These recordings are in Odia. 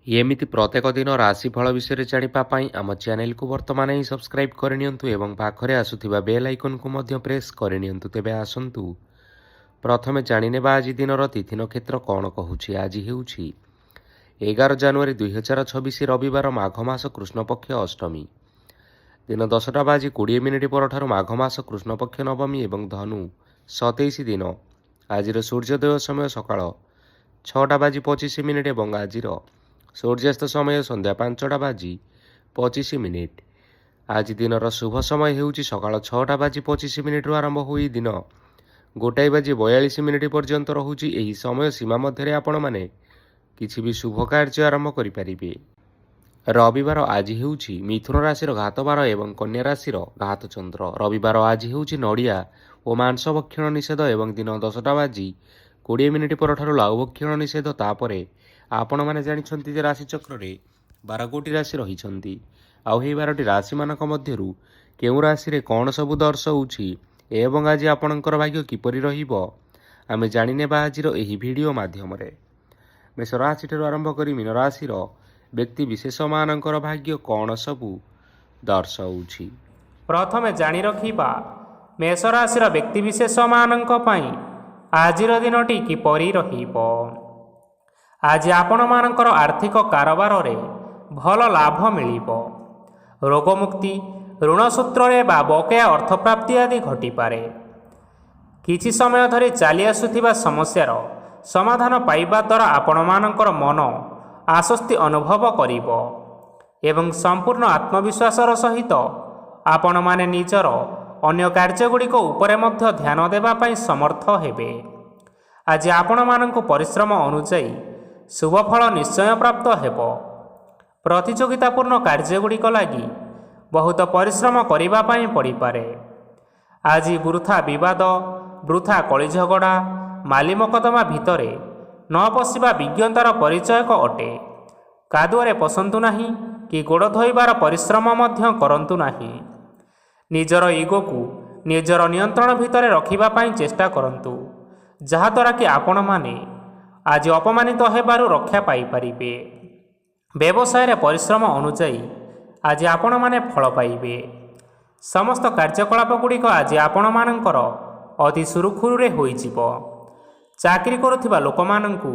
ଏମିତି ପ୍ରତ୍ୟେକ ଦିନ ରାଶିଫଳ ବିଷୟରେ ଜାଣିବା ପାଇଁ ଆମ ଚ୍ୟାନେଲକୁ ବର୍ତ୍ତମାନ ହିଁ ସବସ୍କ୍ରାଇବ୍ କରିନିଅନ୍ତୁ ଏବଂ ପାଖରେ ଆସୁଥିବା ବେଲ୍ ଆଇକନ୍କୁ ମଧ୍ୟ ପ୍ରେସ୍ କରିନିଅନ୍ତୁ। ତେବେ ଆସନ୍ତୁ ପ୍ରଥମେ ଜାଣିନେବା ଆଜି ଦିନର ତିଥି ନକ୍ଷତ୍ର କ'ଣ କହୁଛି। ଆଜି ହେଉଛି 11 ଜାନୁଆରୀ 2026 ରବିବାର, ମାଘ ମାସ କୃଷ୍ଣପକ୍ଷ ଅଷ୍ଟମୀ। ଦିନ 10:20 ପରଠାରୁ ମାଘ ମାସ କୃଷ୍ଣପକ୍ଷ ନବମୀ ଏବଂ ଧନୁ 27 ଦିନ। ଆଜିର ସୂର୍ଯ୍ୟୋଦୟ ସମୟ ସକାଳ 6:25 ଏବଂ ଆଜିର ସୂର୍ଯ୍ୟାସ୍ତ ସମୟ ସନ୍ଧ୍ୟା 5:25। ଆଜି ଦିନର ଶୁଭ ସମୟ ହେଉଛି ସକାଳ 6:25 ଆରମ୍ଭ ହୋଇ ଦିନ 1:42 ପର୍ଯ୍ୟନ୍ତ ରହୁଛି। ଏହି ସମୟ ସୀମା ମଧ୍ୟରେ ଆପଣମାନେ କିଛି ବି ଶୁଭ କାର୍ଯ୍ୟ ଆରମ୍ଭ କରିପାରିବେ। ରବିବାର ଆଜି ହେଉଛି ମିଥୁନ ରାଶିର ଘାତବାର ଏବଂ କନ୍ୟା ରାଶିର ଘାତ ଚନ୍ଦ୍ର। ରବିବାର ଆଜି ହେଉଛି ନଡ଼ିଆ ଓ ମାଂସ ଭକ୍ଷଣ ନିଷେଧ ଏବଂ ଦିନ 10:20 ପରଠାରୁ ଲାଉ ଭକ୍ଷଣ ନିଷେଧ। ତାପରେ ଆପଣମାନେ ଜାଣିଛନ୍ତି ଯେ ରାଶିଚକ୍ରରେ 12ଗୋଟି ରାଶି ରହିଛନ୍ତି। ଆଉ ଏହି 12ଟି ରାଶିମାନଙ୍କ ମଧ୍ୟରୁ କେଉଁ ରାଶିରେ କ'ଣ ସବୁ ଦର୍ଶାଉଛି ଏବଂ ଆଜି ଆପଣଙ୍କର ଭାଗ୍ୟ କିପରି ରହିବ, ଆମେ ଜାଣିନେବା ଆଜିର ଏହି ଭିଡ଼ିଓ ମାଧ୍ୟମରେ। ମେଷ ରାଶିଠାରୁ ଆରମ୍ଭ କରି ମୀନ ରାଶିର ବ୍ୟକ୍ତି ବିଶେଷମାନଙ୍କର ଭାଗ୍ୟ କ'ଣ ସବୁ ଦର୍ଶାଉଛି। ପ୍ରଥମେ ଜାଣି ରଖିବା ମେଷ ରାଶିର ବ୍ୟକ୍ତିବିଶେଷମାନଙ୍କ ପାଇଁ ଆଜିର ଦିନଟି କିପରି ରହିବ। ଆଜି ଆପଣମାନଙ୍କର ଆର୍ଥିକ କାରବାରରେ ଭଲ ଲାଭ ମିଳିବ। ରୋଗମୁକ୍ତି, ଋଣ ସୂତ୍ରରେ ବା ବକେୟା ଅର୍ଥପ୍ରାପ୍ତି ଆଦି ଘଟିପାରେ। କିଛି ସମୟ ଧରି ଚାଲି ଆସୁଥିବା ସମସ୍ୟାର ସମାଧାନ ପାଇବା ଦ୍ୱାରା ଆପଣମାନଙ୍କର ମନ ଆଶ୍ୱସ୍ତି ଅନୁଭବ କରିବ ଏବଂ ସମ୍ପୂର୍ଣ୍ଣ ଆତ୍ମବିଶ୍ୱାସର ସହିତ ଆପଣମାନେ ନିଜର ଅନ୍ୟ କାର୍ଯ୍ୟଗୁଡ଼ିକ ଉପରେ ମଧ୍ୟ ଧ୍ୟାନ ଦେବା ପାଇଁ ସମର୍ଥ ହେବେ। ଆଜି ଆପଣମାନଙ୍କୁ ପରିଶ୍ରମ ଅନୁଯାୟୀ ଶୁଭଫଳ ନିଶ୍ଚୟ ପ୍ରାପ୍ତ ହେବ। ପ୍ରତିଯୋଗିତାପୂର୍ଣ୍ଣ କାର୍ଯ୍ୟଗୁଡ଼ିକ ଲାଗି ବହୁତ ପରିଶ୍ରମ କରିବା ପାଇଁ ପଡ଼ିପାରେ। ଆଜି ବୃଥା ବିବାଦ, ବୃଥା କଳିଝଗଡ଼ା, ମାଲି ମକଦ୍ଦମା ଭିତରେ ନ ପଶିବା ବିଜ୍ଞତାର ପରିଚୟକ ଅଟେ। କାଦୁଅରେ ପଶନ୍ତୁ ନାହିଁ କି ଗୋଡ଼ ଧୋଇବାର ପରିଶ୍ରମ ମଧ୍ୟ କରନ୍ତୁ ନାହିଁ। ନିଜର ଇଗୋକୁ ନିଜର ନିୟନ୍ତ୍ରଣ ଭିତରେ ରଖିବା ପାଇଁ ଚେଷ୍ଟା କରନ୍ତୁ, ଯାହାଦ୍ୱାରା କି ଆପଣମାନେ ଆଜି ଅପମାନିତ ହେବାରୁ ରକ୍ଷା ପାଇପାରିବେ। ବ୍ୟବସାୟରେ ପରିଶ୍ରମ ଅନୁଯାୟୀ ଆଜି ଆପଣମାନେ ଫଳ ପାଇବେ। ସମସ୍ତ କାର୍ଯ୍ୟକଳାପଗୁଡ଼ିକ ଆଜି ଆପଣମାନଙ୍କର ଅତି ସୁରୁଖୁରୁରେ ହୋଇଯିବ। ଚାକିରି କରୁଥିବା ଲୋକମାନଙ୍କୁ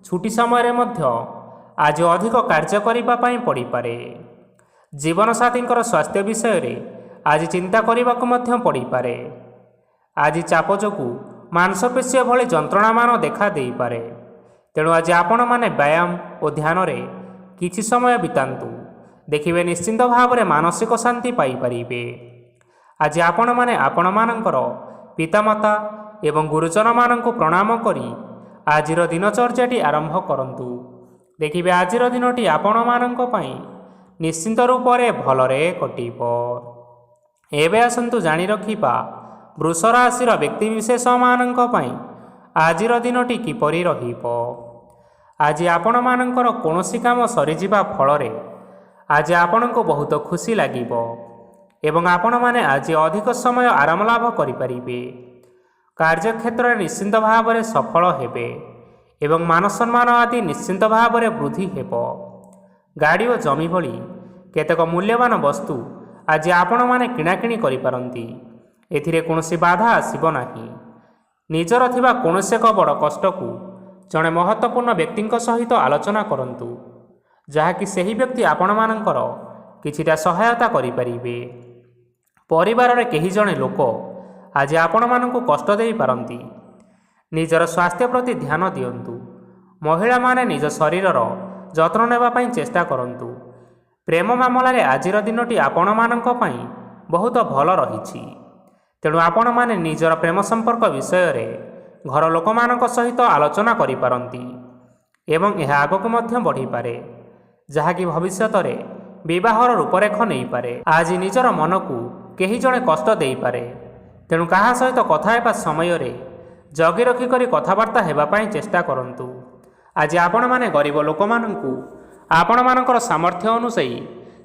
ଛୁଟି ସମୟରେ ମଧ୍ୟ ଆଜି ଅଧିକ କାର୍ଯ୍ୟ କରିବା ପାଇଁ ପଡ଼ିପାରେ। ଜୀବନସାଥୀଙ୍କର ସ୍ୱାସ୍ଥ୍ୟ ବିଷୟରେ ଆଜି ଚିନ୍ତା କରିବାକୁ ମଧ୍ୟ ପଡ଼ିପାରେ। ଆଜି ଚାପ ଯୋଗୁଁ ମାଂସପେଶୀ ଭଳି ଯନ୍ତ୍ରଣାମାନ ଦେଖା ଦେଇପାରେ। ତେଣୁ ଆଜି ଆପଣମାନେ ବ୍ୟାୟାମ ଓ ଧ୍ୟାନରେ କିଛି ସମୟ ବିତାନ୍ତୁ। ଦେଖିବେ ନିଶ୍ଚିନ୍ତ ଭାବରେ ମାନସିକ ଶାନ୍ତି ପାଇପାରିବେ। ଆଜି ଆପଣମାନେ ଆପଣମାନଙ୍କର ପିତାମାତା ଏବଂ ଗୁରୁଜନମାନଙ୍କୁ ପ୍ରଣାମ କରି ଆଜିର ଦିନଚର୍ଯ୍ୟାଟି ଆରମ୍ଭ କରନ୍ତୁ। ଦେଖିବେ ଆଜିର ଦିନଟି ଆପଣମାନଙ୍କ ପାଇଁ ନିଶ୍ଚିନ୍ତ ରୂପରେ ଭଲରେ କଟିବ। ଏବେ ଆସନ୍ତୁ ଜାଣି ରଖିବା ବୃଷ ରାଶିର ବ୍ୟକ୍ତିବିଶେଷମାନଙ୍କ ପାଇଁ ଆଜିର ଦିନଟି କିପରି ରହିବ। ଆଜି ଆପଣମାନଙ୍କର କୌଣସି କାମ ସରିଯିବା ଫଳରେ ଆଜି ଆପଣଙ୍କୁ ବହୁତ ଖୁସି ଲାଗିବ ଏବଂ ଆପଣମାନେ ଆଜି ଅଧିକ ସମୟ ଆରାମ ଲାଭ କରିପାରିବେ। କାର୍ଯ୍ୟକ୍ଷେତ୍ରରେ ନିଶ୍ଚିନ୍ତ ଭାବରେ ସଫଳ ହେବେ ଏବଂ ମାନସମ୍ମାନ ଆଦି ନିଶ୍ଚିନ୍ତ ଭାବରେ ବୃଦ୍ଧି ହେବ। ଗାଡ଼ି ଓ ଜମି ଭଳି କେତେକ ମୂଲ୍ୟବାନ ବସ୍ତୁ ଆଜି ଆପଣମାନେ କିଣାକିଣି କରିପାରନ୍ତି। ଏଥିରେ କୌଣସି ବାଧା ଆସିବ ନାହିଁ। ନିଜର ଥିବା କୌଣସି ଏକ ବଡ଼ କଷ୍ଟକୁ ଜଣେ ମହତ୍ତ୍ୱପୂର୍ଣ୍ଣ ବ୍ୟକ୍ତିଙ୍କ ସହିତ ଆଲୋଚନା କରନ୍ତୁ, ଯାହାକି ସେହି ବ୍ୟକ୍ତି ଆପଣମାନଙ୍କର କିଛିଟା ସହାୟତା କରିପାରିବେ। ପରିବାରରେ କେହି ଜଣେ ଲୋକ ଆଜି ଆପଣମାନଙ୍କୁ କଷ୍ଟ ଦେଇପାରନ୍ତି। ନିଜର ସ୍ୱାସ୍ଥ୍ୟ ପ୍ରତି ଧ୍ୟାନ ଦିଅନ୍ତୁ। ମହିଳାମାନେ ନିଜ ଶରୀରର ଯତ୍ନ ନେବା ପାଇଁ ଚେଷ୍ଟା କରନ୍ତୁ। ପ୍ରେମ ମାମଲାରେ ଆଜିର ଦିନଟି ଆପଣମାନଙ୍କ ପାଇଁ ବହୁତ ଭଲ ରହିଛି। ତେଣୁ ଆପଣମାନେ ନିଜର ପ୍ରେମ ସମ୍ପର୍କ ବିଷୟରେ ଘର ଲୋକମାନଙ୍କ ସହିତ ଆଲୋଚନା କରିପାରନ୍ତି ଏବଂ ଏହା ଆଗକୁ ମଧ୍ୟ ବଢ଼ିପାରେ, ଯାହାକି ଭବିଷ୍ୟତରେ ବିବାହର ରୂପରେଖ ନେଇପାରେ। ଆଜି ନିଜର ମନକୁ କେହି ଜଣେ କଷ୍ଟ ଦେଇପାରେ। ତେଣୁ କାହା ସହିତ କଥା ହେବା ସମୟରେ ଜଗି ରଖି କରି କଥାବାର୍ତ୍ତା ହେବା ପାଇଁ ଚେଷ୍ଟା କରନ୍ତୁ। ଆଜି ଆପଣମାନେ ଗରିବ ଲୋକମାନଙ୍କୁ ଆପଣମାନଙ୍କର ସାମର୍ଥ୍ୟ ଅନୁଯାୟୀ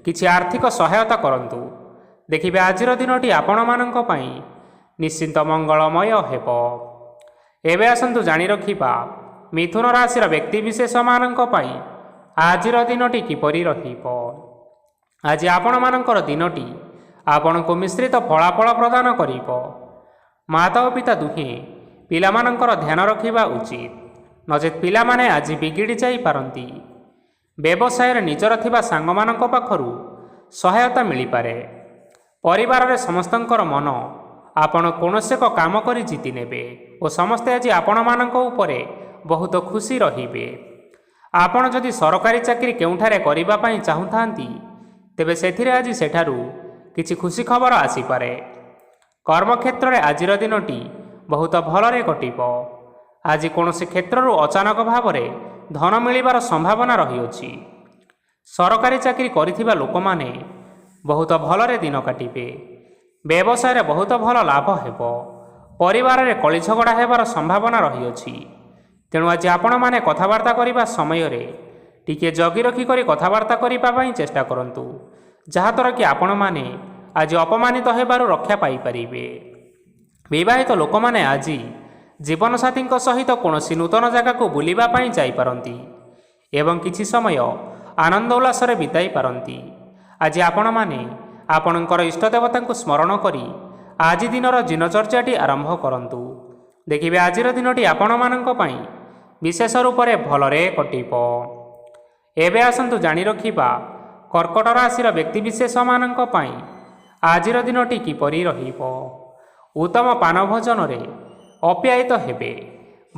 କିଛି ଆର୍ଥିକ ସହାୟତା କରନ୍ତୁ। ଦେଖିବେ ଆଜିର ଦିନଟି ଆପଣମାନଙ୍କ ପାଇଁ ନିଶ୍ଚିନ୍ତ ମଙ୍ଗଳମୟ ହେବ। ଏବେ ଆସନ୍ତୁ ଜାଣି ରଖିବା ମିଥୁନ ରାଶିର ବ୍ୟକ୍ତିବିଶେଷମାନଙ୍କ ପାଇଁ ଆଜିର ଦିନଟି କିପରି ରହିବ? ଆଜି ଆପଣମାନଙ୍କର ଦିନଟି ଆପଣଙ୍କୁ ମିଶ୍ରିତ ଫଳାଫଳ ପ୍ରଦାନ କରିବ। ମାତା ଓ ପିତା ଦୁହେଁ ପିଲାମାନଙ୍କର ଧ୍ୟାନ ରଖିବା ଉଚିତ, ନଚେତ୍ ପିଲାମାନେ ଆଜି ବିଗିଡ଼ି ଯାଇପାରନ୍ତି। ବ୍ୟବସାୟରେ ନିଜର ଥିବା ସାଙ୍ଗମାନଙ୍କ ପାଖରୁ ସହାୟତା ମିଳିପାରେ। ପରିବାରରେ ସମସ୍ତଙ୍କର ମନ ଆପଣ କୌଣସି ଏକ କାମ କରି ଜିତି ନେବେ ଓ ସମସ୍ତେ ଆଜି ଆପଣମାନଙ୍କ ଉପରେ ବହୁତ ଖୁସି ରହିବେ। ଆପଣ ଯଦି ସରକାରୀ ଚାକିରି କେଉଁଠାରେ କରିବା ପାଇଁ ଚାହୁଁଥାନ୍ତି, ତେବେ ସେଥିରେ ଆଜି ସେଠାରୁ କିଛି ଖୁସି ଖବର ଆସିପାରେ। କର୍ମକ୍ଷେତ୍ରରେ ଆଜିର ଦିନଟି ବହୁତ ଭଲରେ କଟିବ। ଆଜି କୌଣସି କ୍ଷେତ୍ରରୁ ଅଚାନକ ଭାବରେ ଧନ ମିଳିବାର ସମ୍ଭାବନା ରହିଅଛି। ସରକାରୀ ଚାକିରି କରିଥିବା ଲୋକମାନେ ବହୁତ ଭଲରେ ଦିନ କାଟିବେ। ବ୍ୟବସାୟରେ ବହୁତ ଭଲ ଲାଭ ହେବ। ପରିବାରରେ କଳିଝଗଡ଼ା ହେବାର ସମ୍ଭାବନା ରହିଅଛି। ତେଣୁ ଆଜି ଆପଣମାନେ କଥାବାର୍ତ୍ତା କରିବା ସମୟରେ ଟିକିଏ ଜଗି ରଖି କରି କଥାବାର୍ତ୍ତା କରିବା ପାଇଁ ଚେଷ୍ଟା କରନ୍ତୁ, ଯାହାଦ୍ୱାରା କି ଆପଣମାନେ ଆଜି ଅପମାନିତ ହେବାରୁ ରକ୍ଷା ପାଇପାରିବେ। ବିବାହିତ ଲୋକମାନେ ଆଜି ଜୀବନସାଥୀଙ୍କ ସହିତ କୌଣସି ନୂତନ ଜାଗାକୁ ବୁଲିବା ପାଇଁ ଯାଇପାରନ୍ତି ଏବଂ କିଛି ସମୟ ଆନନ୍ଦ ଉଲ୍ଲାସରେ ବିତାଇ ପାରନ୍ତି। ଆଜି ଆପଣମାନେ ଆପଣଙ୍କର ଇଷ୍ଟଦେବତାଙ୍କୁ ସ୍ମରଣ କରି ଆଜି ଦିନର ଦିନଚର୍ଯ୍ୟାଟି ଆରମ୍ଭ କରନ୍ତୁ। ଦେଖିବେ ଆଜିର ଦିନଟି ଆପଣମାନଙ୍କ ପାଇଁ ବିଶେଷ ରୂପରେ ଭଲରେ କଟିବ। ଏବେ ଆସନ୍ତୁ ଜାଣି ରଖିବା କର୍କଟ ରାଶିର ବ୍ୟକ୍ତିବିଶେଷମାନଙ୍କ ପାଇଁ ଆଜିର ଦିନଟି କିପରି ରହିବ। ଉତ୍ତମ ପାନ ଭୋଜନରେ ଅପ୍ୟାୟିତ ହେବେ।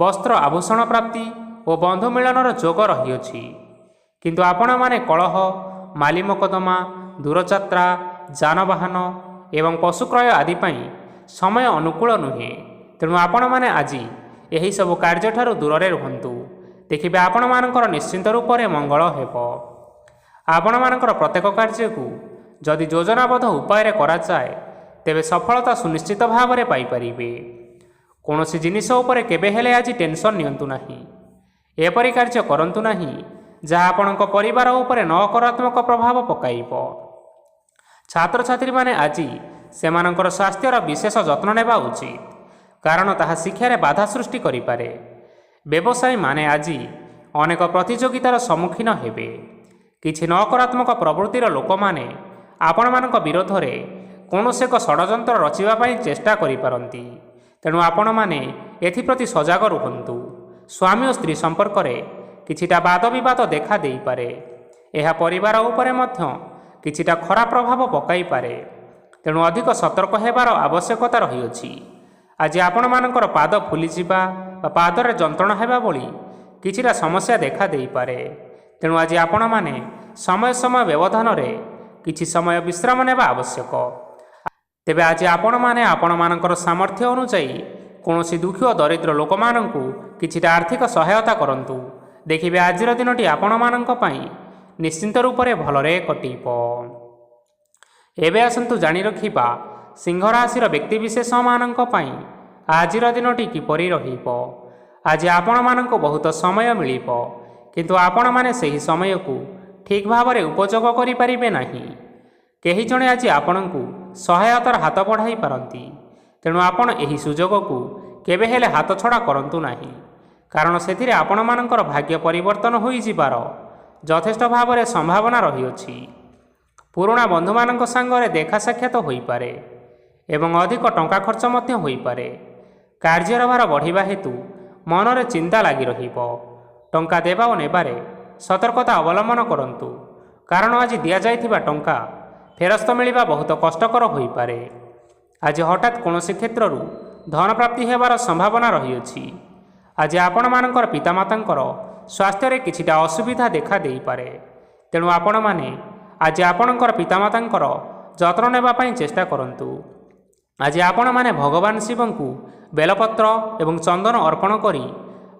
ବସ୍ତ୍ର ଆଭୂଷଣ ପ୍ରାପ୍ତି ଓ ବନ୍ଧୁ ମିଳନର ଯୋଗ ରହିଅଛି। କିନ୍ତୁ ଆପଣମାନେ କଳହ, ମାଲି ମକଦ୍ଦମା, ଦୂରଯାତ୍ରା, ଯାନବାହନ ଏବଂ ପଶୁ କ୍ରୟ ଆଦି ପାଇଁ ସମୟ ଅନୁକୂଳ ନୁହେଁ। ତେଣୁ ଆପଣମାନେ ଆଜି ଏହିସବୁ କାର୍ଯ୍ୟଠାରୁ ଦୂରରେ ରୁହନ୍ତୁ। ଦେଖିବେ ଆପଣମାନଙ୍କର ନିଶ୍ଚିନ୍ତ ରୂପରେ ମଙ୍ଗଳ ହେବ। ଆପଣମାନଙ୍କର ପ୍ରତ୍ୟେକ କାର୍ଯ୍ୟକୁ ଯଦି ଯୋଜନାବଦ୍ଧ ଉପାୟରେ କରାଯାଏ, ତେବେ ସଫଳତା ସୁନିଶ୍ଚିତ ଭାବରେ ପାଇପାରିବେ। କୌଣସି ଜିନିଷ ଉପରେ କେବେ ହେଲେ ଆଜି ଟେନସନ୍ ନିଅନ୍ତୁ ନାହିଁ। ଏପରି କାର୍ଯ୍ୟ କରନ୍ତୁ ନାହିଁ ଯାହା ଆପଣଙ୍କ ପରିବାର ଉପରେ ନକାରାତ୍ମକ ପ୍ରଭାବ ପକାଇବ। ଛାତ୍ରଛାତ୍ରୀମାନେ ଆଜି ସେମାନଙ୍କର ସ୍ୱାସ୍ଥ୍ୟର ବିଶେଷ ଯତ୍ନ ନେବା ଉଚିତ, କାରଣ ତାହା ଶିକ୍ଷାରେ ବାଧା ସୃଷ୍ଟି କରିପାରେ। ବ୍ୟବସାୟୀମାନେ ଆଜି ଅନେକ ପ୍ରତିଯୋଗିତାର ସମ୍ମୁଖୀନ ହେବେ। କିଛି ନକାରାତ୍ମକ ପ୍ରବୃତ୍ତିର ଲୋକମାନେ ଆପଣମାନଙ୍କ ବିରୋଧରେ କୌଣସି ଏକ ଷଡ଼ଯନ୍ତ୍ର ରଚିବା ପାଇଁ ଚେଷ୍ଟା କରିପାରନ୍ତି। ତେଣୁ ଆପଣମାନେ ଏଥିପ୍ରତି ସଜାଗ ରୁହନ୍ତୁ। ସ୍ୱାମୀ ଓ ସ୍ତ୍ରୀ ସମ୍ପର୍କରେ କିଛିଟା ବାଦବିବାଦ ଦେଖା ଦେଇପାରେ। ଏହା ପରିବାର ଉପରେ ମଧ୍ୟ କିଛିଟା ଖରାପ ପ୍ରଭାବ ପକାଇପାରେ। ତେଣୁ ଅଧିକ ସତର୍କ ହେବାର ଆବଶ୍ୟକତା ରହିଅଛି। ଆଜି ଆପଣମାନଙ୍କର ପାଦ ଫୁଲିଯିବା ବା ପାଦରେ ଯନ୍ତ୍ରଣା ହେବା ଭଳି କିଛିଟା ସମସ୍ୟା ଦେଖା ଦେଇପାରେ। ତେଣୁ ଆଜି ଆପଣମାନେ ସମୟ ବ୍ୟବଧାନରେ କିଛି ସମୟ ବିଶ୍ରାମ ନେବା ଆବଶ୍ୟକ। ତେବେ ଆଜି ଆପଣମାନେ ଆପଣମାନଙ୍କର ସାମର୍ଥ୍ୟ ଅନୁଯାୟୀ କୌଣସି ଦୁଃଖୀ ଓ ଦରିଦ୍ର ଲୋକମାନଙ୍କୁ କିଛିଟା ଆର୍ଥିକ ସହାୟତା କରନ୍ତୁ। ଦେଖିବେ ଆଜିର ଦିନଟି ଆପଣମାନଙ୍କ ପାଇଁ ନିଶ୍ଚିନ୍ତ ରୂପରେ ଭଲରେ କଟିବ। ଏବେ ଆସନ୍ତୁ ଜାଣି ରଖିବା ସିଂହ ରାଶିର ବ୍ୟକ୍ତିବିଶେଷମାନଙ୍କ ପାଇଁ ଆଜିର ଦିନଟି କିପରି ରହିବ। ଆଜି ଆପଣମାନଙ୍କୁ ବହୁତ ସମୟ ମିଳିବ, କିନ୍ତୁ ଆପଣମାନେ ସେହି ସମୟକୁ ଠିକ୍ ଭାବରେ ଉପଯୋଗ କରିପାରିବେ ନାହିଁ। କେହି ଜଣେ ଆଜି ଆପଣଙ୍କୁ ସହାୟତାର ହାତ ବଢ଼ାଇ ପାରନ୍ତି। ତେଣୁ ଆପଣ ଏହି ସୁଯୋଗକୁ କେବେ ହେଲେ ହାତଛଡ଼ା କରନ୍ତୁ ନାହିଁ, କାରଣ ସେଥିରେ ଆପଣମାନଙ୍କର ଭାଗ୍ୟ ପରିବର୍ତ୍ତନ ହୋଇଯିବାର ଯଥେଷ୍ଟ ଭାବରେ ସମ୍ଭାବନା ରହିଅଛି। ପୁରୁଣା ବନ୍ଧୁମାନଙ୍କ ସାଙ୍ଗରେ ଦେଖା ସାକ୍ଷାତ ହୋଇପାରେ ଏବଂ ଅଧିକ ଟଙ୍କା ଖର୍ଚ୍ଚ ମଧ୍ୟ ହୋଇପାରେ। କାର୍ଯ୍ୟର ଭାର ବଢ଼ିବା ହେତୁ ମନରେ ଚିନ୍ତା ଲାଗି ରହିବ। ଟଙ୍କା ଦେବା ଓ ନେବାରେ ସତର୍କତା ଅବଲମ୍ବନ କରନ୍ତୁ, କାରଣ ଆଜି ଦିଆଯାଇଥିବା ଟଙ୍କା ଫେରସ୍ତ ମିଳିବା ବହୁତ କଷ୍ଟକର ହୋଇପାରେ। ଆଜି ହଠାତ୍ କୌଣସି କ୍ଷେତ୍ରରୁ ଧନ ପ୍ରାପ୍ତି ହେବାର ସମ୍ଭାବନା ରହିଅଛି। ଆଜି ଆପଣମାନଙ୍କର ପିତାମାତାଙ୍କର ସ୍ୱାସ୍ଥ୍ୟରେ କିଛିଟା ଅସୁବିଧା ଦେଖା ଦେଇପାରେ। ତେଣୁ ଆପଣମାନେ ଆଜି ଆପଣଙ୍କର ପିତାମାତାଙ୍କର ଯତ୍ନ ନେବା ପାଇଁ ଚେଷ୍ଟା କରନ୍ତୁ। ଆଜି ଆପଣମାନେ ଭଗବାନ ଶିବଙ୍କୁ ବେଲପତ୍ର ଏବଂ ଚନ୍ଦନ ଅର୍ପଣ କରି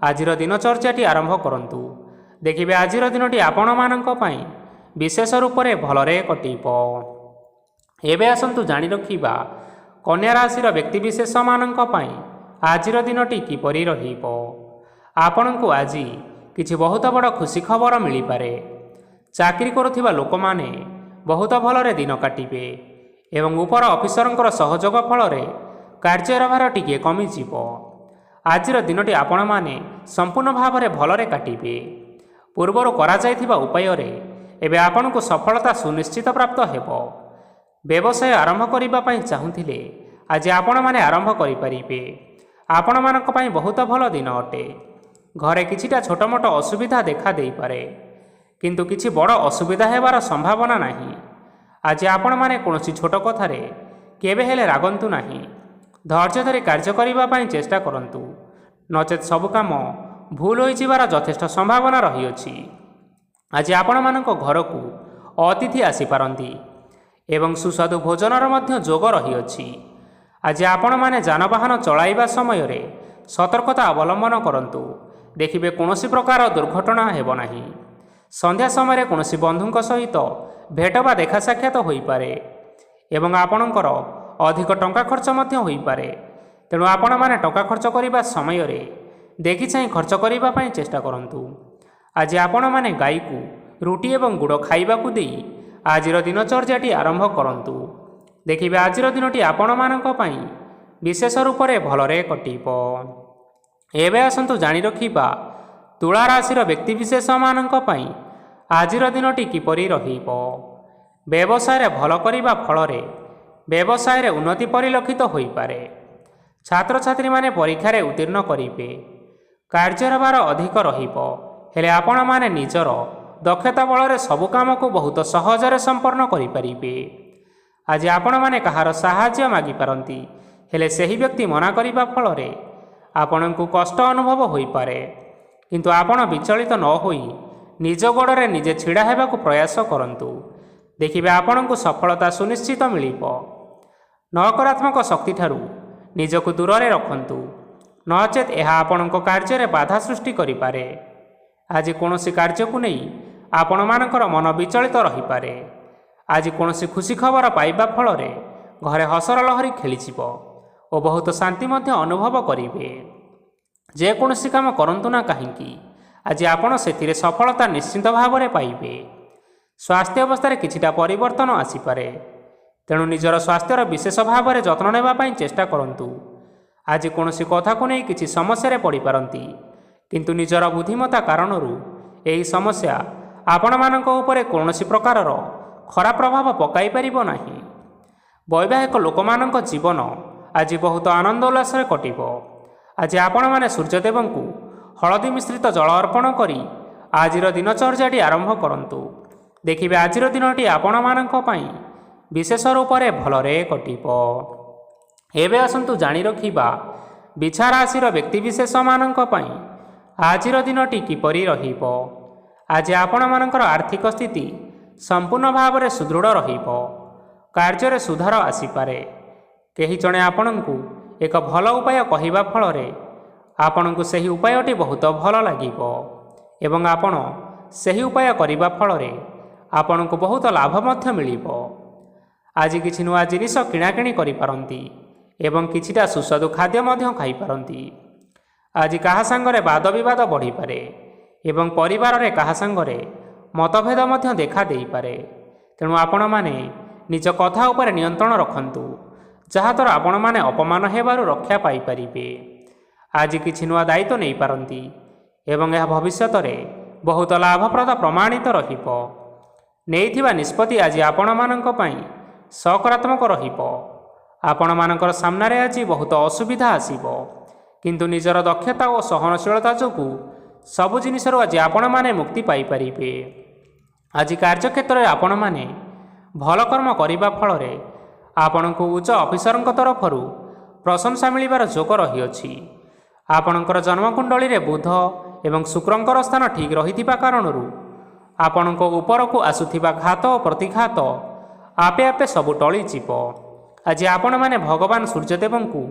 ଆଜିର ଦିନଚର୍ଯ୍ୟାଟି ଆରମ୍ଭ କରନ୍ତୁ। ଦେଖିବେ ଆଜିର ଦିନଟି ଆପଣମାନଙ୍କ ପାଇଁ ବିଶେଷ ରୂପରେ ଭଲରେ କଟିବ। ଏବେ ଆସନ୍ତୁ ଜାଣି ରଖିବା କନ୍ୟା ରାଶିର ବ୍ୟକ୍ତିବିଶେଷମାନଙ୍କ ପାଇଁ ଆଜିର ଦିନଟି କିପରି ରହିବ। ଆପଣଙ୍କୁ ଆଜି କିଛି ବହୁତ ବଡ଼ ଖୁସି ଖବର ମିଳିପାରେ। ଚାକିରି କରୁଥିବା ଲୋକମାନେ ବହୁତ ଭଲରେ ଦିନ କାଟିବେ ଏବଂ ଉପର ଅଫିସରଙ୍କର ସହଯୋଗ ଫଳରେ କାର୍ଯ୍ୟର ଭାର ଟିକିଏ କମିଯିବ। ଆଜିର ଦିନଟି ଆପଣମାନେ ସମ୍ପୂର୍ଣ୍ଣ ଭାବରେ ଭଲରେ କାଟିବେ। ପୂର୍ବରୁ କରାଯାଇଥିବା ଉପାୟରେ ଏବେ ଆପଣଙ୍କୁ ସଫଳତା ସୁନିଶ୍ଚିତ ପ୍ରାପ୍ତ ହେବ। ବ୍ୟବସାୟ ଆରମ୍ଭ କରିବା ପାଇଁ ଚାହୁଁଥିଲେ ଆଜି ଆପଣମାନେ ଆରମ୍ଭ କରିପାରିବେ। ଆପଣମାନଙ୍କ ପାଇଁ ବହୁତ ଭଲ ଦିନ ଅଟେ। ଘରେ କିଛିଟା ଛୋଟମୋଟ ଅସୁବିଧା ଦେଖା ଦେଇପାରେ, କିନ୍ତୁ କିଛି ବଡ଼ ଅସୁବିଧା ହେବାର ସମ୍ଭାବନା ନାହିଁ। ଆଜି ଆପଣମାନେ କୌଣସି ଛୋଟ କଥାରେ କେବେ ହେଲେ ରାଗନ୍ତୁ ନାହିଁ। ଧୈର୍ଯ୍ୟ ଧରି କାର୍ଯ୍ୟ କରିବା ପାଇଁ ଚେଷ୍ଟା କରନ୍ତୁ, ନଚେତ୍ ସବୁ କାମ ଭୁଲ ହୋଇଯିବାର ଯଥେଷ୍ଟ ସମ୍ଭାବନା ରହିଅଛି। ଆଜି ଆପଣମାନଙ୍କ ଘରକୁ ଅତିଥି ଆସିପାରନ୍ତି ଏବଂ ସୁସ୍ୱାଦୁ ଭୋଜନର ମଧ୍ୟ ଯୋଗ ରହିଅଛି। ଆଜି ଆପଣମାନେ ଯାନବାହନ ଚଳାଇବା ସମୟରେ ସତର୍କତା ଅବଲମ୍ବନ କରନ୍ତୁ। ଦେଖିବେ କୌଣସି ପ୍ରକାର ଦୁର୍ଘଟଣା ହେବ ନାହିଁ। ସନ୍ଧ୍ୟା ସମୟରେ କୌଣସି ବନ୍ଧୁଙ୍କ ସହିତ ଭେଟ ବା ଦେଖା ସାକ୍ଷାତ ହୋଇପାରେ ଏବଂ ଆପଣଙ୍କର ଅଧିକ ଟଙ୍କା ଖର୍ଚ୍ଚ ମଧ୍ୟ ହୋଇପାରେ। ତେଣୁ ଆପଣମାନେ ଟଙ୍କା ଖର୍ଚ୍ଚ କରିବା ସମୟରେ ଦେଖି ଚାହିଁ ଖର୍ଚ୍ଚ କରିବା ପାଇଁ ଚେଷ୍ଟା କରନ୍ତୁ। ଆଜି ଆପଣମାନେ ଗାଈକୁ ରୁଟି ଏବଂ ଗୁଡ଼ ଖାଇବାକୁ ଦେଇ ଆଜିର ଦିନଚର୍ଯ୍ୟାଟି ଆରମ୍ଭ କରନ୍ତୁ। ଦେଖିବେ ଆଜିର ଦିନଟି ଆପଣମାନଙ୍କ ପାଇଁ ବିଶେଷ ରୂପରେ ଭଲରେ କଟିବ। ଏବେ ଆସନ୍ତୁ ଜାଣି ରଖିବା ତୁଳା ରାଶିର ବ୍ୟକ୍ତିବିଶେଷମାନଙ୍କ ପାଇଁ ଆଜିର ଦିନଟି କିପରି ରହିବ। ବ୍ୟବସାୟରେ ଭଲ କରିବା ଫଳରେ ବ୍ୟବସାୟରେ ଉନ୍ନତି ପରିଲକ୍ଷିତ ହୋଇପାରେ। ଛାତ୍ରଛାତ୍ରୀମାନେ ପରୀକ୍ଷାରେ ଉତ୍ତୀର୍ଣ୍ଣ କରିବେ। କାର୍ଯ୍ୟର ଭାର ଅଧିକ ରହିବ, ହେଲେ ଆପଣମାନେ ନିଜର ଦକ୍ଷତା ବଳରେ ସବୁ କାମକୁ ବହୁତ ସହଜରେ ସମ୍ପନ୍ନ କରିପାରିବେ। ଆଜି ଆପଣମାନେ କାହାର ସାହାଯ୍ୟ ମାଗିପାରନ୍ତି, ହେଲେ ସେହି ବ୍ୟକ୍ତି ମନା କରିବା ଫଳରେ ଆପଣଙ୍କୁ କଷ୍ଟ ଅନୁଭବ ହୋଇପାରେ। କିନ୍ତୁ ଆପଣ ବିଚଳିତ ନ ହୋଇ ନିଜ ଗୋଡ଼ରେ ନିଜେ ଛିଡ଼ା ହେବାକୁ ପ୍ରୟାସ କରନ୍ତୁ। ଦେଖିବେ ଆପଣଙ୍କୁ ସଫଳତା ସୁନିଶ୍ଚିତ ମିଳିବ। ନକାରାତ୍ମକ ଶକ୍ତିଠାରୁ ନିଜକୁ ଦୂରରେ ରଖନ୍ତୁ, ନଚେତ୍ ଏହା ଆପଣଙ୍କ କାର୍ଯ୍ୟରେ ବାଧା ସୃଷ୍ଟି କରିପାରେ। ଆଜି କୌଣସି କାର୍ଯ୍ୟକୁ ନେଇ ଆପଣମାନଙ୍କର ମନ ବିଚଳିତ ରହିପାରେ। ଆଜି କୌଣସି ଖୁସି ଖବର ପାଇବା ଫଳରେ ଘରେ ହସର ଲହରୀ ଖେଳିଯିବ ଓ ବହୁତ ଶାନ୍ତି ମଧ୍ୟ ଅନୁଭବ କରିବେ। ଯେକୌଣସି କାମ କରନ୍ତୁ ନା କାହିଁକି, ଆଜି ଆପଣ ସେଥିରେ ସଫଳତା ନିଶ୍ଚିତ ଭାବରେ ପାଇବେ। ସ୍ୱାସ୍ଥ୍ୟ ଅବସ୍ଥାରେ କିଛିଟା ପରିବର୍ତ୍ତନ ଆସିପାରେ, ତେଣୁ ନିଜର ସ୍ୱାସ୍ଥ୍ୟର ବିଶେଷ ଭାବରେ ଯତ୍ନ ନେବା ପାଇଁ ଚେଷ୍ଟା କରନ୍ତୁ। ଆଜି କୌଣସି କଥାକୁ ନେଇ କିଛି ସମସ୍ୟାରେ ପଡ଼ିପାରନ୍ତି, କିନ୍ତୁ ନିଜର ବୁଦ୍ଧିମତ୍ତା କାରଣରୁ ଏହି ସମସ୍ୟା ଆପଣମାନଙ୍କ ଉପରେ କୌଣସି ପ୍ରକାରର ଖରାପ ପ୍ରଭାବ ପକାଇ ପାରିବ ନାହିଁ। ବୈବାହିକ ଲୋକମାନଙ୍କ ଜୀବନ ଆଜି ବହୁତ ଆନନ୍ଦ ଉଲ୍ଲାସରେ କଟିବ। ଆଜି ଆପଣମାନେ ସୂର୍ଯ୍ୟଦେବଙ୍କୁ ହଳଦୀ ମିଶ୍ରିତ ଜଳ ଅର୍ପଣ କରି ଆଜିର ଦିନଚର୍ଯ୍ୟାଟି ଆରମ୍ଭ କରନ୍ତୁ। ଦେଖିବେ ଆଜିର ଦିନଟି ଆପଣମାନଙ୍କ ପାଇଁ ବିଶେଷ ରୂପରେ ଭଲରେ କଟିବ। ଏବେ ଆସନ୍ତୁ ଜାଣି ରଖିବା ବିଛା ରାଶିର ବ୍ୟକ୍ତିବିଶେଷମାନଙ୍କ ପାଇଁ ଆଜିର ଦିନଟି କିପରି ରହିବ। ଆଜି ଆପଣମାନଙ୍କର ଆର୍ଥିକ ସ୍ଥିତି ସମ୍ପୂର୍ଣ୍ଣ ଭାବରେ ସୁଦୃଢ଼ ରହିବ। କାର୍ଯ୍ୟରେ ସୁଧାର ଆସିପାରେ। କେହି ଜଣେ ଆପଣଙ୍କୁ ଏକ ଭଲ ଉପାୟ କହିବା ଫଳରେ ଆପଣଙ୍କୁ ସେହି ଉପାୟଟି ବହୁତ ଭଲ ଲାଗିବ ଏବଂ ଆପଣ ସେହି ଉପାୟ କରିବା ଫଳରେ ଆପଣଙ୍କୁ ବହୁତ ଲାଭ ମଧ୍ୟ ମିଳିବ। ଆଜି କିଛି ନୂଆ ଜିନିଷ କିଣାକିଣି କରିପାରନ୍ତି ଏବଂ କିଛିଟା ସୁସ୍ୱାଦୁ ଖାଦ୍ୟ ମଧ୍ୟ ଖାଇପାରନ୍ତି। ଆଜି କାହା ସାଙ୍ଗରେ ବାଦ ବିବାଦ ବଢ଼ିପାରେ ଏବଂ ପରିବାରରେ କାହା ସାଙ୍ଗରେ ମତଭେଦ ମଧ୍ୟ ଦେଖା ଦେଇପାରେ। ତେଣୁ ଆପଣମାନେ ନିଜ କଥା ଉପରେ ନିୟନ୍ତ୍ରଣ ରଖନ୍ତୁ, ଯାହାଦ୍ୱାରା ଆପଣମାନେ ଅପମାନ ହେବାରୁ ରକ୍ଷା ପାଇପାରିବେ। ଆଜି କିଛି ନୂଆ ଦାୟିତ୍ୱ ନେଇପାରନ୍ତି ଏବଂ ଏହା ଭବିଷ୍ୟତରେ ବହୁତ ଲାଭପ୍ରଦ ପ୍ରମାଣିତ ରହିବ। ନେଇଥିବା ନିଷ୍ପତ୍ତି ଆଜି ଆପଣମାନଙ୍କ ପାଇଁ ସକାରାତ୍ମକ ରହିବ। ଆପଣମାନଙ୍କର ସାମ୍ନାରେ ଆଜି ବହୁତ ଅସୁବିଧା ଆସିବ, କିନ୍ତୁ ନିଜର ଦକ୍ଷତା ଓ ସହନଶୀଳତା ଯୋଗୁଁ ସବୁ ଜିନିଷରୁ ଆଜି ଆପଣମାନେ ମୁକ୍ତି ପାଇପାରିବେ। ଆଜି କାର୍ଯ୍ୟକ୍ଷେତ୍ରରେ ଆପଣମାନେ ଭଲ କର୍ମ କରିବା ଫଳରେ ଆପଣଙ୍କୁ ଉଚ୍ଚ ଅଫିସରଙ୍କ ତରଫରୁ ପ୍ରଶଂସା ମିଳିବାର ଯୋଗ ରହିଅଛି। ଆପଣଙ୍କର ଜନ୍ମକୁଣ୍ଡଳୀରେ ବୁଧ ଏବଂ ଶୁକ୍ରଙ୍କର ସ୍ଥାନ ଠିକ୍ ରହିଥିବା କାରଣରୁ ଆପଣଙ୍କ ଉପରକୁ ଆସୁଥିବା ଘାତ ଓ ପ୍ରତିଘାତ ଆପେ ଆପେ ସବୁ ଟଳିଯିବ। ଆଜି ଆପଣମାନେ ଭଗବାନ ସୂର୍ଯ୍ୟଦେବଙ୍କୁ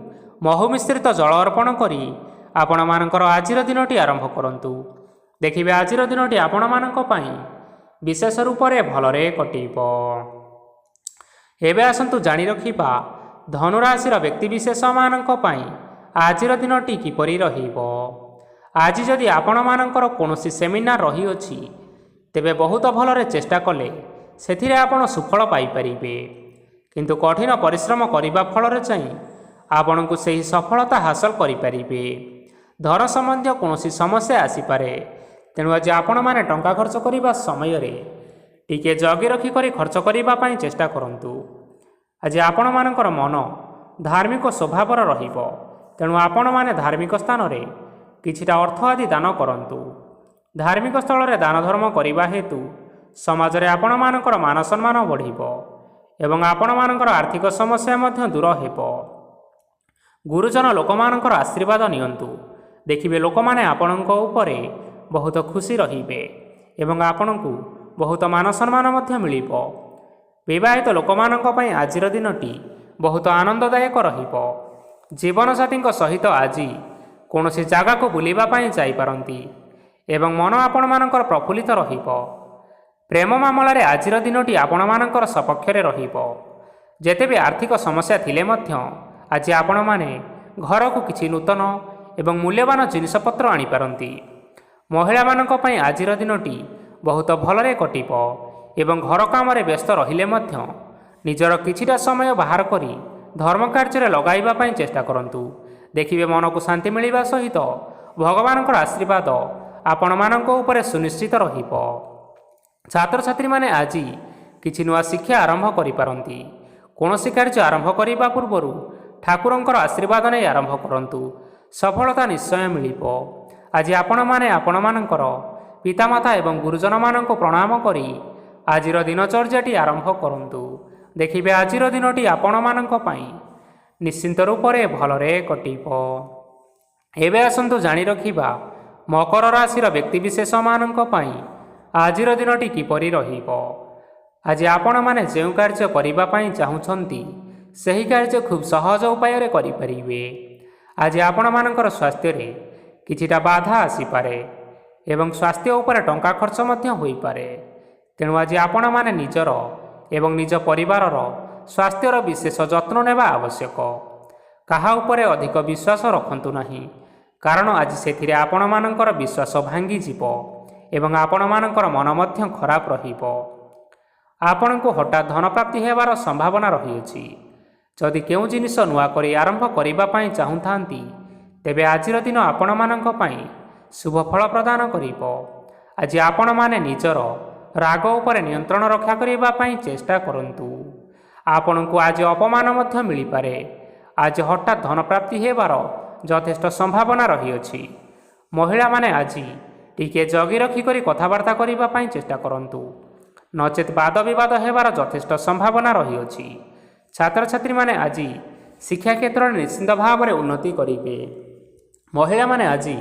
ମହୁ ମିଶ୍ରିତ ଜଳ ଅର୍ପଣ କରି ଆପଣମାନଙ୍କର ଆଜିର ଦିନଟି ଆରମ୍ଭ କରନ୍ତୁ। ଦେଖିବେ ଆଜିର ଦିନଟି ଆପଣମାନଙ୍କ ପାଇଁ ବିଶେଷ ରୂପରେ ଭଲରେ କଟିବ। ଏବେ ଆସନ୍ତୁ ଜାଣି ରଖିବା ଧନୁରାଶିର ବ୍ୟକ୍ତିବିଶେଷମାନଙ୍କ ପାଇଁ ଆଜିର ଦିନଟି କିପରି ରହିବ। ଆଜି ଯଦି ଆପଣମାନଙ୍କର କୌଣସି ସେମିନାର ରହିଅଛି, ତେବେ ବହୁତ ଭଲରେ ଚେଷ୍ଟା କଲେ ସେଥିରେ ଆପଣ ସୁଫଳ ପାଇପାରିବେ, କିନ୍ତୁ କଠିନ ପରିଶ୍ରମ କରିବା ଫଳରେ ଯାଇ ଆପଣଙ୍କୁ ସେହି ସଫଳତା ହାସଲ କରିପାରିବେ। ଧନ ସମ୍ବନ୍ଧୀୟ କୌଣସି ସମସ୍ୟା ଆସିପାରେ, ତେଣୁ ଆଜି ଆପଣମାନେ ଟଙ୍କା ଖର୍ଚ୍ଚ କରିବା ସମୟରେ ଟିକିଏ ଜଗି ରଖି କରି ଖର୍ଚ୍ଚ କରିବା ପାଇଁ ଚେଷ୍ଟା କରନ୍ତୁ। ଆଜି ଆପଣମାନଙ୍କର ମନ ଧାର୍ମିକ ସ୍ୱଭାବର ରହିବ। ତେଣୁ ଆପଣମାନେ ଧାର୍ମିକ ସ୍ଥାନରେ କିଛିଟା ଅର୍ଥ ଆଦି ଦାନ କରନ୍ତୁ। ଧାର୍ମିକ ସ୍ଥଳରେ ଦାନ ଧର୍ମ କରିବା ହେତୁ ସମାଜରେ ଆପଣମାନଙ୍କର ମାନ ସମ୍ମାନ ବଢ଼ିବ ଏବଂ ଆପଣମାନଙ୍କର ଆର୍ଥିକ ସମସ୍ୟା ମଧ୍ୟ ଦୂର ହେବ। ଗୁରୁଜନ ଲୋକମାନଙ୍କର ଆଶୀର୍ବାଦ ନିଅନ୍ତୁ। ଦେଖିବେ ଲୋକମାନେ ଆପଣଙ୍କ ଉପରେ ବହୁତ ଖୁସି ରହିବେ ଏବଂ ଆପଣଙ୍କୁ ବହୁତ ମାନ ସମ୍ମାନ ମଧ୍ୟ ମିଳିବ। ବିବାହିତ ଲୋକମାନଙ୍କ ପାଇଁ ଆଜିର ଦିନଟି ବହୁତ ଆନନ୍ଦଦାୟକ ରହିବ। ଜୀବନସାଥୀଙ୍କ ସହିତ ଆଜି କୌଣସି ଜାଗାକୁ ବୁଲିବା ପାଇଁ ଯାଇପାରନ୍ତି ଏବଂ ମନ ଆପଣମାନଙ୍କର ପ୍ରଫୁଲ୍ଲିତ ରହିବ। ପ୍ରେମ ମାମଲାରେ ଆଜିର ଦିନଟି ଆପଣମାନଙ୍କର ସପକ୍ଷରେ ରହିବ। ଯେତେ ବି ଆର୍ଥିକ ସମସ୍ୟା ଥିଲେ ମଧ୍ୟ ଆଜି ଆପଣମାନେ ଘରକୁ କିଛି ନୂତନ ଏବଂ ମୂଲ୍ୟବାନ ଜିନିଷପତ୍ର ଆଣିପାରନ୍ତି। ମହିଳାମାନଙ୍କ ପାଇଁ ଆଜିର ଦିନଟି ବହୁତ ଭଲରେ କଟିବ ଏବଂ ଘର କାମରେ ବ୍ୟସ୍ତ ରହିଲେ ମଧ୍ୟ ନିଜର କିଛିଟା ସମୟ ବାହାର କରି ଧର୍ମ କାର୍ଯ୍ୟରେ ଲଗାଇବା ପାଇଁ ଚେଷ୍ଟା କରନ୍ତୁ। ଦେଖିବେ ମନକୁ ଶାନ୍ତି ମିଳିବା ସହିତ ଭଗବାନଙ୍କର ଆଶୀର୍ବାଦ ଆପଣମାନଙ୍କ ଉପରେ ସୁନିଶ୍ଚିତ ରହିବ। ଛାତ୍ରଛାତ୍ରୀମାନେ ଆଜି କିଛି ନୂଆ ଶିକ୍ଷା ଆରମ୍ଭ କରିପାରନ୍ତି। କୌଣସି କାର୍ଯ୍ୟ ଆରମ୍ଭ କରିବା ପୂର୍ବରୁ ଠାକୁରଙ୍କର ଆଶୀର୍ବାଦ ନେଇ ଆରମ୍ଭ କରନ୍ତୁ। ସଫଳତା ନିଶ୍ଚୟ ମିଳିବ। ଆଜି ଆପଣମାନେ ଆପଣମାନଙ୍କର ପିତାମାତା ଏବଂ ଗୁରୁଜନମାନଙ୍କୁ ପ୍ରଣାମ କରି ଆଜିର ଦିନଚର୍ଯ୍ୟାଟି ଆରମ୍ଭ କରନ୍ତୁ। ଦେଖିବେ ଆଜିର ଦିନଟି ଆପଣମାନଙ୍କ ପାଇଁ ନିଶ୍ଚିନ୍ତ ରୂପରେ ଭଲରେ କଟିବ। ଏବେ ଆସନ୍ତୁ ଜାଣି ରଖିବା ମକର ରାଶିର ବ୍ୟକ୍ତିବିଶେଷମାନଙ୍କ ପାଇଁ ଆଜିର ଦିନଟି କିପରି ରହିବ। ଆଜି ଆପଣମାନେ ଯେଉଁ କାର୍ଯ୍ୟ କରିବା ପାଇଁ ଚାହୁଁଛନ୍ତି ସେହି କାର୍ଯ୍ୟ ଖୁବ୍ ସହଜ ଉପାୟରେ କରିପାରିବେ। ଆଜି ଆପଣମାନଙ୍କର ସ୍ୱାସ୍ଥ୍ୟରେ କିଛିଟା ବାଧା ଆସିପାରେ ଏବଂ ସ୍ୱାସ୍ଥ୍ୟ ଉପରେ ଟଙ୍କା ଖର୍ଚ୍ଚ ମଧ୍ୟ ହୋଇପାରେ। ତେଣୁ ଆଜି ଆପଣମାନେ ନିଜର ଏବଂ ନିଜ ପରିବାରର ସ୍ୱାସ୍ଥ୍ୟର ବିଶେଷ ଯତ୍ନ ନେବା ଆବଶ୍ୟକ। କାହା ଉପରେ ଅଧିକ ବିଶ୍ୱାସ ରଖନ୍ତୁ ନାହିଁ, କାରଣ ଆଜି ସେଥିରେ ଆପଣମାନଙ୍କର ବିଶ୍ୱାସ ଭାଙ୍ଗିଯିବ ଏବଂ ଆପଣମାନଙ୍କର ମନ ମଧ୍ୟ ଖରାପ ରହିବ। ଆପଣଙ୍କୁ ହଠାତ୍ ଧନପ୍ରାପ୍ତି ହେବାର ସମ୍ଭାବନା ରହିଅଛି। ଯଦି କେଉଁ ଜିନିଷ ନୂଆ କରି ଆରମ୍ଭ କରିବା ପାଇଁ ଚାହୁଁଥାନ୍ତି ତେବେ ଆଜିର ଦିନ ଆପଣମାନଙ୍କ ପାଇଁ ଶୁଭ ଫଳ ପ୍ରଦାନ କରିବ। ଆଜି ଆପଣମାନେ ନିଜର ରାଗ ଉପରେ ନିୟନ୍ତ୍ରଣ ରକ୍ଷା କରିବା ପାଇଁ ଚେଷ୍ଟା କରନ୍ତୁ। ଆପଣଙ୍କୁ ଆଜି ଅପମାନ ମଧ୍ୟ ମିଳିପାରେ। ଆଜି ହଠାତ୍ ଧନପ୍ରାପ୍ତି ହେବାର ଯଥେଷ୍ଟ ସମ୍ଭାବନା ରହିଅଛି। ମହିଳାମାନେ ଆଜି ଟିକିଏ ଜଗି ରଖି କରି କଥାବାର୍ତ୍ତା କରିବା ପାଇଁ ଚେଷ୍ଟା କରନ୍ତୁ, ନଚେତ୍ ବାଦ ବିବାଦ ହେବାର ଯଥେଷ୍ଟ ସମ୍ଭାବନା ରହିଅଛି। ଛାତ୍ରଛାତ୍ରୀମାନେ ଆଜି ଶିକ୍ଷା କ୍ଷେତ୍ରରେ ନିଶ୍ଚିନ୍ତ ଭାବରେ ଉନ୍ନତି କରିବେ। ମହିଳାମାନେ ଆଜି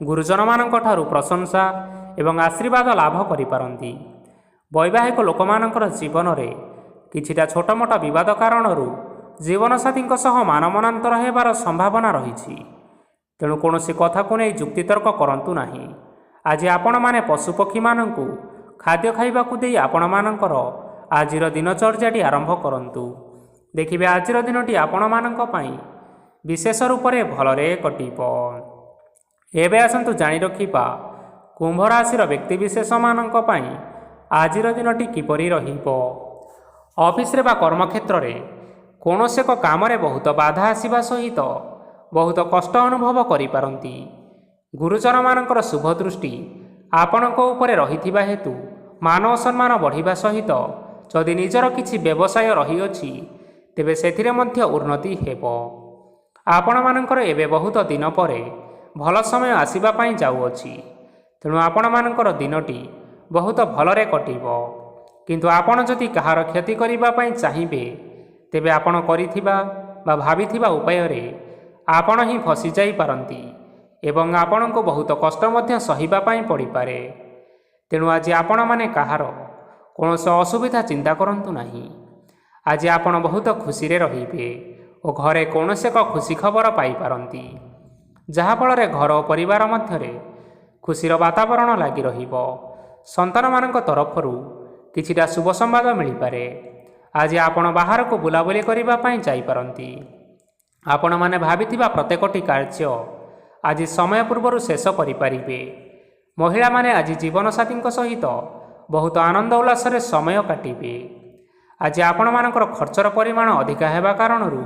ଗୁରୁଜନମାନଙ୍କ ଠାରୁ ପ୍ରଶଂସା ଏବଂ ଆଶୀର୍ବାଦ ଲାଭ କରିପାରନ୍ତି। ବୈବାହିକ ଲୋକମାନଙ୍କର ଜୀବନରେ କିଛିଟା ଛୋଟମୋଟ ବିବାଦ କାରଣରୁ ଜୀବନସାଥୀଙ୍କ ସହ ମାନମନାନ୍ତର ହେବାର ସମ୍ଭାବନା ରହିଛି। ତେଣୁ କୌଣସି କଥାକୁ ନେଇ ଯୁକ୍ତିତର୍କ କରନ୍ତୁ ନାହିଁ। ଆଜି ଆପଣମାନେ ପଶୁପକ୍ଷୀମାନଙ୍କୁ ଖାଦ୍ୟ ଖାଇବାକୁ ଦେଇ ଆପଣମାନଙ୍କର ଆଜିର ଦିନଚର୍ଯ୍ୟାଟି ଆରମ୍ଭ କରନ୍ତୁ। ଦେଖିବେ ଆଜିର ଦିନଟି ଆପଣମାନଙ୍କ ପାଇଁ ବିଶେଷ ରୂପରେ ଭଲରେ କଟିବ। ଏବେ ଆସନ୍ତୁ ଜାଣି ରଖିବା କୁମ୍ଭ ରାଶିର ବ୍ୟକ୍ତିବିଶେଷମାନଙ୍କ ପାଇଁ ଆଜିର ଦିନଟି କିପରି ରହିବ। ଅଫିସରେ ବା କର୍ମକ୍ଷେତ୍ରରେ କୌଣସି ଏକ କାମରେ ବହୁତ ବାଧା ଆସିବା ସହିତ ବହୁତ କଷ୍ଟ ଅନୁଭବ କରିପାରନ୍ତି। ଗୁରୁଜନମାନଙ୍କର ଶୁଭ ଦୃଷ୍ଟି ଆପଣଙ୍କ ଉପରେ ରହିଥିବା ହେତୁ ମାନ ଓ ସମ୍ମାନ ବଢ଼ିବା ସହିତ ଯଦି ନିଜର କିଛି ବ୍ୟବସାୟ ରହିଅଛି ତେବେ ସେଥିରେ ମଧ୍ୟ ଉନ୍ନତି ହେବ। ଆପଣମାନଙ୍କର ଏବେ ବହୁତ ଦିନ ପରେ ଭଲ ସମୟ ଆସିବା ପାଇଁ ଯାଉଅଛି। ତେଣୁ ଆପଣମାନଙ୍କର ଦିନଟି ବହୁତ ଭଲରେ କଟିବ। କିନ୍ତୁ ଆପଣ ଯଦି କାହାର କ୍ଷତି କରିବା ପାଇଁ ଚାହିଁବେ ତେବେ ଆପଣ କରିଥିବା ବା ଭାବିଥିବା ଉପାୟରେ ଆପଣ ହିଁ ଫସିଯାଇପାରନ୍ତି ଏବଂ ଆପଣଙ୍କୁ ବହୁତ କଷ୍ଟ ମଧ୍ୟ ସହିବା ପାଇଁ ପଡ଼ିପାରେ। ତେଣୁ ଆଜି ଆପଣମାନେ କାହାର କୌଣସି ଅସୁବିଧା ଚିନ୍ତା କରନ୍ତୁ ନାହିଁ। ଆଜି ଆପଣ ବହୁତ ଖୁସିରେ ରହିବେ ଓ ଘରେ କୌଣସି ଏକ ଖୁସି ଖବର ପାଇପାରନ୍ତି, ଯାହାଫଳରେ ଘର ଓ ପରିବାର ମଧ୍ୟରେ ଖୁସିର ବାତାବରଣ ଲାଗି ରହିବ। ସନ୍ତାନମାନଙ୍କ ତରଫରୁ କିଛିଟା ଶୁଭ ସମ୍ବାଦ ମିଳିପାରେ। ଆଜି ଆପଣ ବାହାରକୁ ବୁଲାବୁଲି କରିବା ପାଇଁ ଯାଇପାରନ୍ତି। ଆପଣମାନେ ଭାବିଥିବା ପ୍ରତ୍ୟେକଟି କାର୍ଯ୍ୟ ଆଜି ସମୟ ପୂର୍ବରୁ ଶେଷ କରିପାରିବେ। ମହିଳାମାନେ ଆଜି ଜୀବନସାଥୀଙ୍କ ସହିତ ବହୁତ ଆନନ୍ଦ ଉଲ୍ଲାସରେ ସମୟ କାଟିବେ। ଆଜି ଆପଣମାନଙ୍କର ଖର୍ଚ୍ଚର ପରିମାଣ ଅଧିକା ହେବା କାରଣରୁ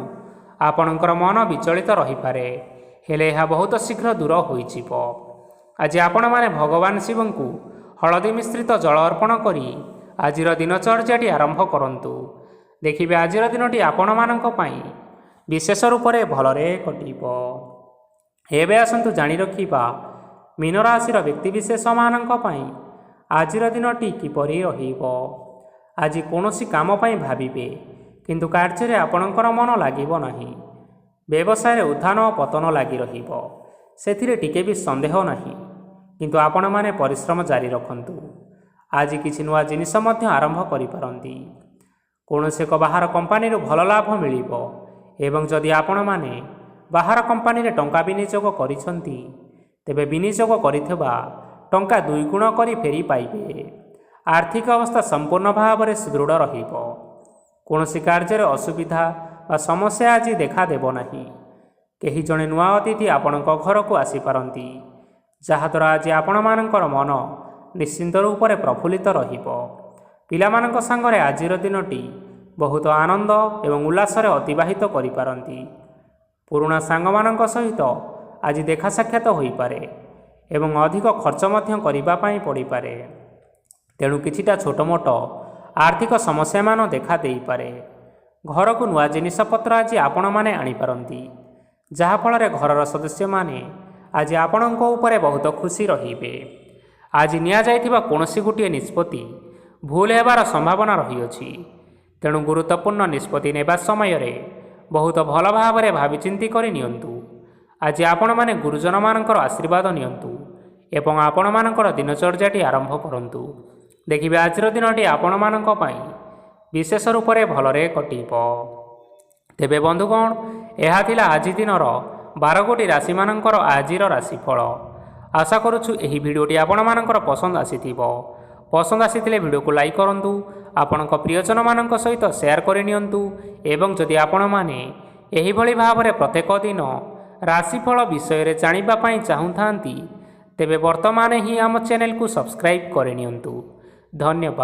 ଆପଣଙ୍କର ମନ ବିଚଳିତ ରହିପାରେ, ହେଲେ ଏହା ବହୁତ ଶୀଘ୍ର ଦୂର ହୋଇଯିବ। ଆଜି ଆପଣମାନେ ଭଗବାନ ଶିବଙ୍କୁ ହଳଦୀ ମିଶ୍ରିତ ଜଳ ଅର୍ପଣ କରି ଆଜିର ଦିନଚର୍ଯ୍ୟାଟି ଆରମ୍ଭ କରନ୍ତୁ। ଦେଖିବେ ଆଜିର ଦିନଟି ଆପଣମାନଙ୍କ ପାଇଁ ବିଶେଷ ରୂପରେ ଭଲରେ କଟିବ। ଏବେ ଆସନ୍ତୁ ଜାଣି ରଖିବା ମୀନ ରାଶିର ବ୍ୟକ୍ତିବିଶେଷମାନଙ୍କ ପାଇଁ ଆଜିର ଦିନଟି କିପରି ରହିବ। ଆଜି କୌଣସି କାମ ପାଇଁ ଭାବିବେ, କିନ୍ତୁ କାର୍ଯ୍ୟରେ ଆପଣଙ୍କର ମନ ଲାଗିବ ନାହିଁ। ବ୍ୟବସାୟରେ ଉତ୍ଥାନ ଓ ପତନ ଲାଗି ରହିବ, ସେଥିରେ ଟିକେ ବି ସନ୍ଦେହ ନାହିଁ। କିନ୍ତୁ ଆପଣମାନେ ପରିଶ୍ରମ ଜାରି ରଖନ୍ତୁ। ଆଜି କିଛି ନୂଆ ଜିନିଷ ମଧ୍ୟ ଆରମ୍ଭ କରିପାରନ୍ତି। କୌଣସି ଏକ ବାହାର କମ୍ପାନୀରୁ ଭଲ ଲାଭ ମିଳିବ ଏବଂ ଯଦି ଆପଣମାନେ ବାହାର କମ୍ପାନୀରେ ଟଙ୍କା ବିନିଯୋଗ କରିଛନ୍ତି, ତେବେ ବିନିଯୋଗ କରିଥିବା ଟଙ୍କା 2 ଗୁଣ କରି ଫେରି ପାଇବେ। ଆର୍ଥିକ ଅବସ୍ଥା ସମ୍ପୂର୍ଣ୍ଣ ଭାବରେ ସୁଦୃଢ଼ ରହିବ। କୌଣସି କାର୍ଯ୍ୟରେ ଅସୁବିଧା ବା ସମସ୍ୟା ଆଜି ଦେଖାଦେବ ନାହିଁ। କେହି ଜଣେ ନୂଆ ଅତିଥି ଆପଣଙ୍କ ଘରକୁ ଆସିପାରନ୍ତି, ଯାହାଦ୍ୱାରା ଆଜି ଆପଣମାନଙ୍କର ମନ ନିଶ୍ଚିନ୍ତ ରୂପରେ ପ୍ରଫୁଲ୍ଲିତ ରହିବ। ପିଲାମାନଙ୍କ ସାଙ୍ଗରେ ଆଜିର ଦିନଟି ବହୁତ ଆନନ୍ଦ ଏବଂ ଉଲ୍ଲାସରେ ଅତିବାହିତ କରିପାରନ୍ତି। ପୁରୁଣା ସାଙ୍ଗମାନଙ୍କ ସହିତ ଆଜି ଦେଖା ସାକ୍ଷାତ ହୋଇପାରେ ଏବଂ ଅଧିକ ଖର୍ଚ୍ଚ ମଧ୍ୟ କରିବା ପାଇଁ ପଡ଼ିପାରେ। ତେଣୁ କିଛିଟା ଛୋଟମୋଟ ଆର୍ଥିକ ସମସ୍ୟାମାନ ଦେଖା ଦେଇପାରେ। ଘରକୁ ନୂଆ ଜିନିଷପତ୍ର ଆଜି ଆପଣମାନେ ଆଣିପାରନ୍ତି, ଯାହାଫଳରେ ଘରର ସଦସ୍ୟମାନେ ଆଜି ଆପଣଙ୍କ ଉପରେ ବହୁତ ଖୁସି ରହିବେ। ଆଜି ନିଆଯାଇଥିବା କୌଣସି ଗୋଟିଏ ନିଷ୍ପତ୍ତି ଭୁଲ ହେବାର ସମ୍ଭାବନା ରହିଅଛି। ତେଣୁ ଗୁରୁତ୍ୱପୂର୍ଣ୍ଣ ନିଷ୍ପତ୍ତି ନେବା ସମୟରେ ବହୁତ ଭଲ ଭାବରେ ଭାବିଚିନ୍ତି କରି ନିଅନ୍ତୁ। ଆଜି ଆପଣମାନେ ଗୁରୁଜନମାନଙ୍କର ଆଶୀର୍ବାଦ ନିଅନ୍ତୁ ଏବଂ ଆପଣମାନଙ୍କର ଦିନଚର୍ଯ୍ୟାଟି ଆରମ୍ଭ କରନ୍ତୁ। ଦେଖିବେ ଆଜିର ଦିନଟି ଆପଣମାନଙ୍କ ପାଇଁ ବିଶେଷ ରୂପରେ ଭଲରେ କଟିବ। ତେବେ ବନ୍ଧୁଗଣ, ଏହା ଥିଲା ଆଜି ଦିନର 12ଗୋଟି ରାଶିମାନଙ୍କର ଆଜିର ରାଶିଫଳ। ଆଶା କରୁଛୁ ଏହି ଭିଡ଼ିଓଟି ଆପଣମାନଙ୍କର ପସନ୍ଦ ଆସିଥିବ। ପସନ୍ଦ ଆସିଥିଲେ ଭିଡ଼ିଓକୁ ଲାଇକ୍ କରନ୍ତୁ, ଆପଣଙ୍କ ପ୍ରିୟଜନମାନଙ୍କ ସହିତ ସେୟାର କରିନିଅନ୍ତୁ ଏବଂ ଯଦି ଆପଣମାନେ ଏହିଭଳି ଭାବରେ ପ୍ରତ୍ୟେକ ଦିନ ରାଶିଫଳ ବିଷୟରେ ଜାଣିବା ପାଇଁ ଚାହୁଁଥାନ୍ତି, ତେବେ ବର୍ତ୍ତମାନ ହିଁ ଆମ ଚ୍ୟାନେଲକୁ ସବସ୍କ୍ରାଇବ୍ କରିନିଅନ୍ତୁ। ଧନ୍ୟବାଦ।